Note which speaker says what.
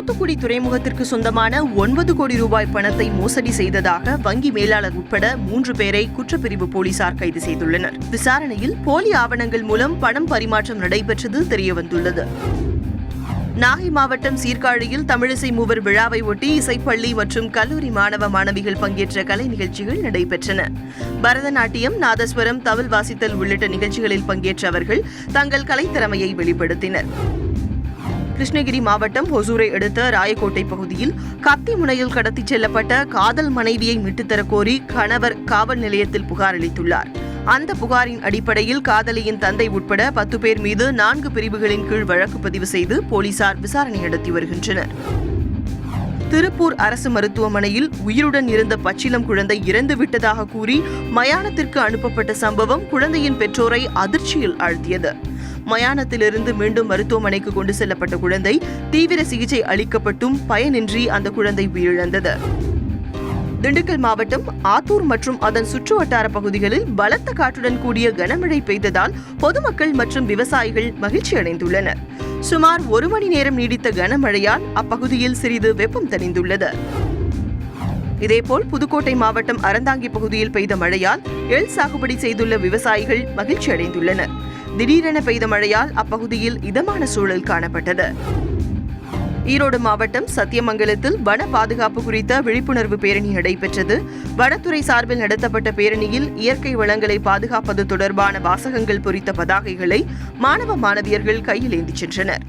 Speaker 1: தூத்துக்குடி துறைமுகத்திற்கு சொந்தமான 9 கோடி ரூபாய் பணத்தை மோசடி செய்ததாக வங்கி மேலாளர் உட்பட 3 பேரை குற்றப்பிரிவு போலீசார் கைது செய்துள்ளனர். விசாரணையில் போலி ஆவணங்கள் மூலம் பணம் பரிமாற்றம் நடைபெற்றது தெரியவந்துள்ளது. நாகை மாவட்டம் சீர்காழியில் தமிழிசை மூவர் விழாவை ஒட்டி இசைப்பள்ளி மற்றும் கல்லூரி மாணவ மாணவிகள் பங்கேற்ற கலை நிகழ்ச்சிகள் நடைபெற்றன. பரதநாட்டியம், நாதஸ்வரம், தவில் வாசித்தல் உள்ளிட்ட நிகழ்ச்சிகளில் பங்கேற்ற அவர்கள் தங்கள் கலைத்திறமையை வெளிப்படுத்தினர். கிருஷ்ணகிரி மாவட்டம் ஒசூரை அடுத்த ராயக்கோட்டை பகுதியில் கத்தி முனையில் கடத்திச் செல்லப்பட்ட காதல் மனைவியை மீட்டுத்தரக் கோரி கணவர் காவல் நிலையத்தில் புகார் அளித்துள்ளார். அந்த புகாரின் அடிப்படையில் காதலியின் தந்தை உட்பட 10 பேர் மீது 4 பிரிவுகளின் கீழ் வழக்கு பதிவு செய்து போலீசார் விசாரணை நடத்தி வருகின்றனர். திருப்பூர் அரசு மருத்துவமனையில் உயிருடன் இருந்த பச்சிளம் குழந்தை இறந்துவிட்டதாக கூறி மயானத்திற்கு அனுப்பப்பட்ட சம்பவம் குழந்தையின் பெற்றோரை அதிர்ச்சியில் ஆழ்த்தியது. மயானத்திலிருந்து மீண்டும் மருத்துவமனைக்கு கொண்டு செல்லப்பட்ட குழந்தை தீவிர சிகிச்சை அளிக்கப்பட்டும் பயனின்றி அந்த குழந்தை உயிரிழந்தது. திண்டுக்கல் மாவட்டம் ஆத்தூர் மற்றும் அதன் சுற்றுவட்டார பகுதிகளில் பலத்த காற்றுடன் கூடிய கனமழை பெய்ததால் பொதுமக்கள் மற்றும் விவசாயிகள் மகிழ்ச்சி அடைந்துள்ளனர். சுமார் 1 மணி நேரம் நீடித்த கனமழையால் அப்பகுதியில் சிறிது வெப்பம் தணிந்துள்ளது. இதேபோல் புதுக்கோட்டை மாவட்டம் அறந்தாங்கி பகுதியில் பெய்த மழையால் எள் சாகுபடி செய்துள்ள விவசாயிகள் மகிழ்ச்சி அடைந்துள்ளனர். திடீரென பெய்த மழையால் அப்பகுதியில் இதமான சூழல் காணப்பட்டது. ஈரோடு மாவட்டம் சத்தியமங்கலத்தில் வன பாதுகாப்பு குறித்த விழிப்புணர்வு பேரணி நடைபெற்றது. வனத்துறை சார்பில் நடத்தப்பட்ட பேரணியில் இயற்கை வளங்களை பாதுகாப்பது தொடர்பான வாசகங்கள் பொறித்த பதாகைகளை மாணவ மாணவியர்கள் கையில் ஏந்திச் சென்றனர்.